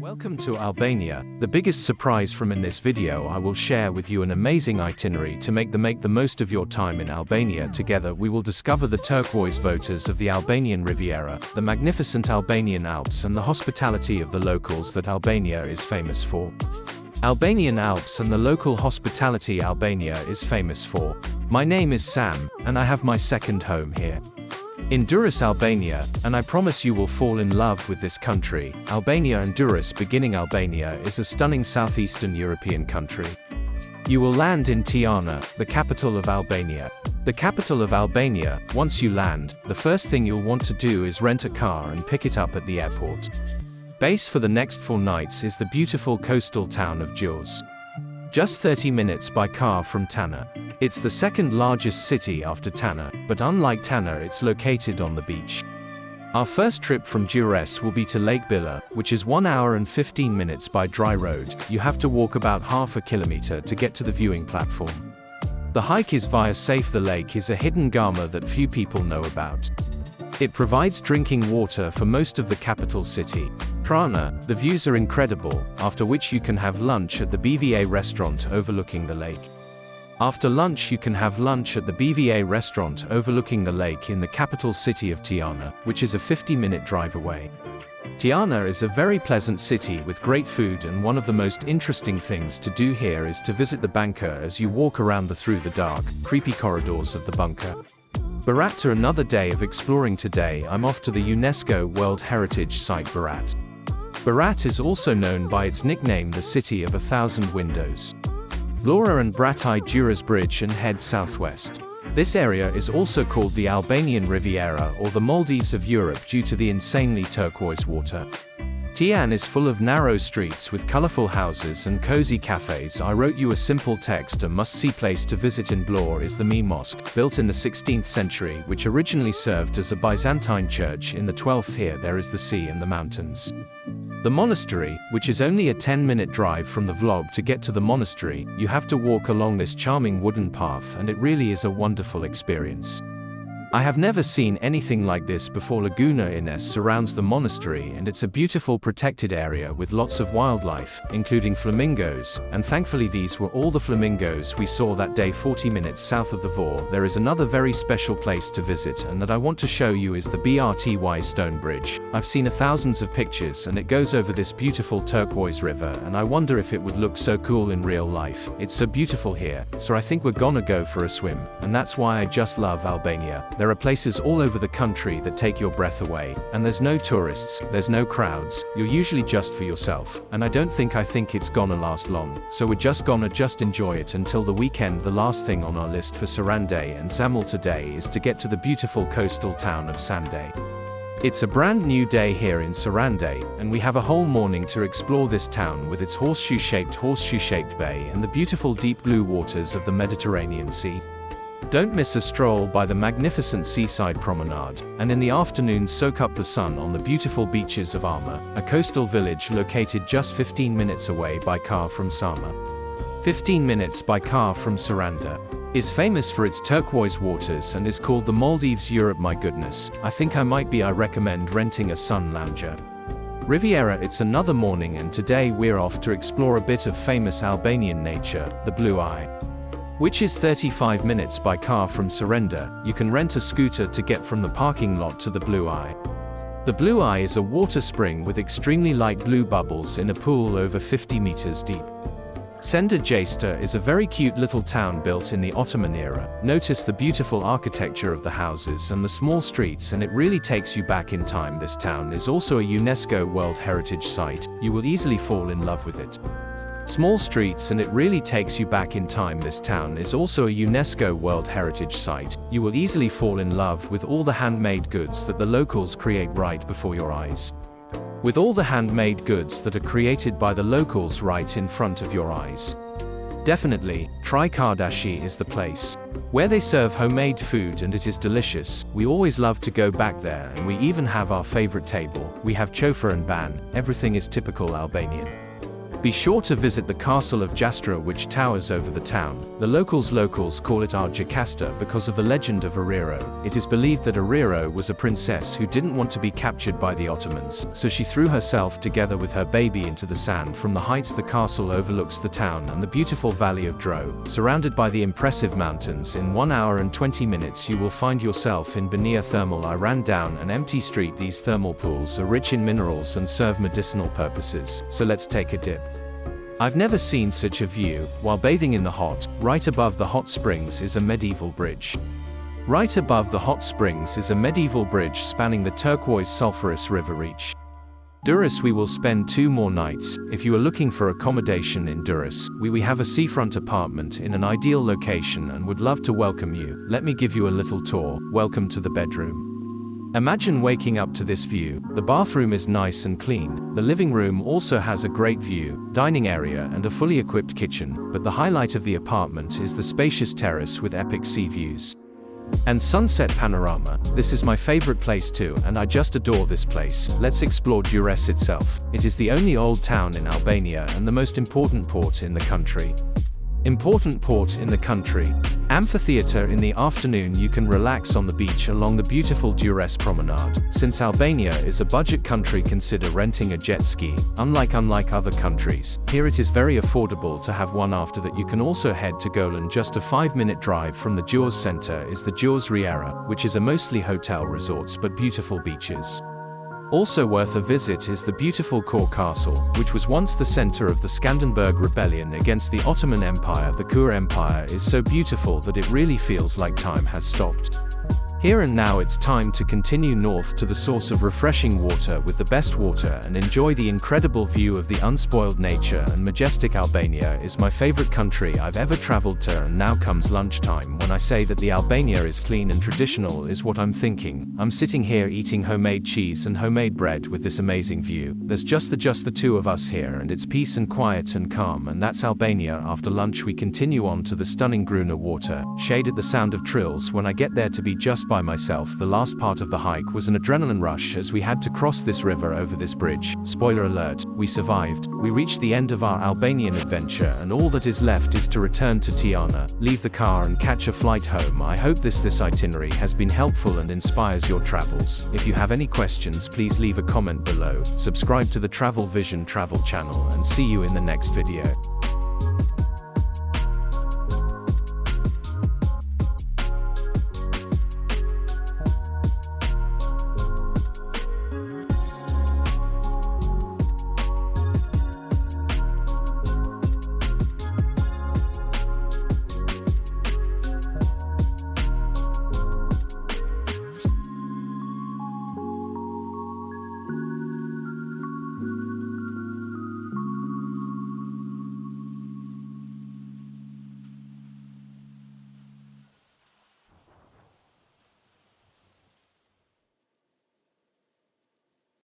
Welcome to Albania. The biggest surprise from in this video, I will share with you an amazing itinerary to make the most of your time in Albania. Together we will discover the turquoise waters of the Albanian Riviera, the magnificent Albanian Alps and the hospitality of the locals that Albania is famous for. Albanian Alps and the local hospitality Albania is famous for. My name is Sam, and I have my second home here in Durres, Albania, and I promise you will fall in love with this country. Albania and Durres beginning. Albania is a stunning southeastern European country. You will land in Tirana, the capital of Albania. The capital of Albania. Once you land, the first thing you'll want to do is rent a car and pick it up at the airport. Base for the next 4 nights is the beautiful coastal town of Gjirokastera. Just 30 minutes by car from Tana. It's the second largest city after Tana, but unlike Tana it's located on the beach. Our first trip from Gjirokastera will be to Lake Bila, which is 1 hour and 15 minutes by dry road. You have to walk about half a kilometer to get to the viewing platform. The hike is via Safe. The lake is a hidden gama that few people know about. It provides drinking water for most of the capital city. Tirana, the views are incredible, after which you can have lunch at the BVA restaurant overlooking the lake. After lunch you can have lunch at the BVA restaurant overlooking the lake in the capital city of Tirana, which is a 50-minute drive away. Tirana is a very pleasant city with great food, and one of the most interesting things to do here is to visit the bunker as you walk around through the dark, creepy corridors of the bunker. Berat. Another day of exploring. Today I'm off to the UNESCO World Heritage Site Berat. Berat is also known by its nickname the City of 1,000 Windows. Vlora and Berat Gjirokastera bridge and head southwest. This area is also called the Albanian Riviera or the Maldives of Europe due to the insanely turquoise water. Tirana is full of narrow streets with colorful houses and cozy cafes. I wrote you a simple text. A must-see place to visit in Vlora is the Mi Mosque, built in the 16th century, which originally served as a Byzantine church. In the 12th here there is the sea and the mountains. The monastery, which is only a 10-minute drive from the vlog. To get to the monastery, you have to walk along this charming wooden path, and it really is a wonderful experience. I have never seen anything like this before. Laguna Ines surrounds the monastery, and it's a beautiful protected area with lots of wildlife, including flamingos, and thankfully these were all the flamingos we saw that day. 40 minutes south of the Vlora there is another very special place to visit, and that I want to show you is the BRTY stone bridge. I've seen thousands of pictures and it goes over this beautiful turquoise river, and I wonder if it would look so cool in real life. It's so beautiful here, so I think we're gonna go for a swim, and that's why I just love Albania. There are places all over the country that take your breath away, and there's no tourists, there's no crowds, you're usually just for yourself, and I think it's gonna last long, so we're just gonna enjoy it until the weekend. The last thing on our list for Saranda and Ksamil today is to get to the beautiful coastal town of Saranda. It's a brand new day here in Saranda, and we have a whole morning to explore this town with its horseshoe-shaped bay and the beautiful deep blue waters of the Mediterranean Sea. Don't miss a stroll by the magnificent seaside promenade, and in the afternoon soak up the sun on the beautiful beaches of Ama, a coastal village located just 15 minutes away by car from Sama. 15 minutes by car from Saranda. Is famous for its turquoise waters and is called the Maldives Europe. My goodness, I recommend renting a sun lounger. Riviera. It's another morning, and today we're off to explore a bit of famous Albanian nature, the Blue Eye, which is 35 minutes by car from Saranda. You can rent a scooter to get from the parking lot to the Blue Eye. The Blue Eye is a water spring with extremely light blue bubbles in a pool over 50 meters deep. Saranda Gjirokastera is a very cute little town built in the Ottoman era. Notice the beautiful architecture of the houses and the small streets, and it really takes you back in time. This town is also a UNESCO World Heritage Site. You will easily fall in love with it. Small streets, and it really takes you back in time. This town is also a UNESCO World Heritage Site. You will easily fall in love with all the handmade goods that the locals create right before your eyes. With all the handmade goods that are created by the locals right in front of your eyes. Definitely, Trikadashi is the place where they serve homemade food, and it is delicious. We always love to go back there, and we even have our favorite table. We have chofer and ban. Everything is typical Albanian. Be sure to visit the castle of Gjirokastera, which towers over the town. The locals call it Gjirokastera because of the legend of Ariro. It is believed that Ariro was a princess who didn't want to be captured by the Ottomans, so she threw herself together with her baby into the sand. From the heights, the castle overlooks the town and the beautiful valley of Dro. Surrounded by the impressive mountains, in 1 hour and 20 minutes you will find yourself in Benja Thermal. I ran down an empty street. These thermal pools are rich in minerals and serve medicinal purposes, so let's take a dip. I've never seen such a view. While bathing in the hot, right above the hot springs is a medieval bridge. Right above the hot springs is a medieval bridge spanning the turquoise sulphurous river reach. Durres. We will spend 2 more nights. If you are looking for accommodation in Durres, we have a seafront apartment in an ideal location and would love to welcome you. Let me give you a little tour. Welcome to the bedroom. Imagine waking up to this view. The bathroom is nice and clean. The living room also has a great view, dining area and a fully equipped kitchen, but the highlight of the apartment is the spacious terrace with epic sea views and sunset panorama. This is my favorite place too, and I just adore this place. Let's explore Durres itself. It is the only old town in Albania and the most important port in the country. Amphitheater. In the afternoon you can relax on the beach along the beautiful Durres promenade. Since Albania is a budget country, consider renting a jet ski. Unlike other countries, here it is very affordable to have one. After that you can also head to Golan. Just a 5-minute drive from the Gjirokastera center is the Gjirokastera Riera, which is a mostly hotel resorts but beautiful beaches. Also worth a visit is the beautiful Kor Castle, which was once the center of the Skanderberg rebellion against the Ottoman Empire. The Kor Empire is so beautiful that it really feels like time has stopped. Here and now it's time to continue north to the source of refreshing water with the best water and enjoy the incredible view of the unspoiled nature and majestic. Albania is my favorite country I've ever traveled to, and now comes lunchtime. When I say that the Albania is clean and traditional is what I'm thinking. I'm sitting here eating homemade cheese and homemade bread with this amazing view. There's just the 2 of us here, and it's peace and quiet and calm, and that's Albania. After lunch we continue on to the stunning Gruna water, shaded the sound of trills when I get there to be just by myself. The last part of the hike was an adrenaline rush as we had to cross this river over this bridge. Spoiler alert, we survived. We reached the end of our Albanian adventure, and all that is left is to return to Tirana, leave the car and catch a flight home. I hope this itinerary has been helpful and inspires your travels. If you have any questions, please leave a comment below. Subscribe to the Travel Vision Travel channel, and see you in the next video.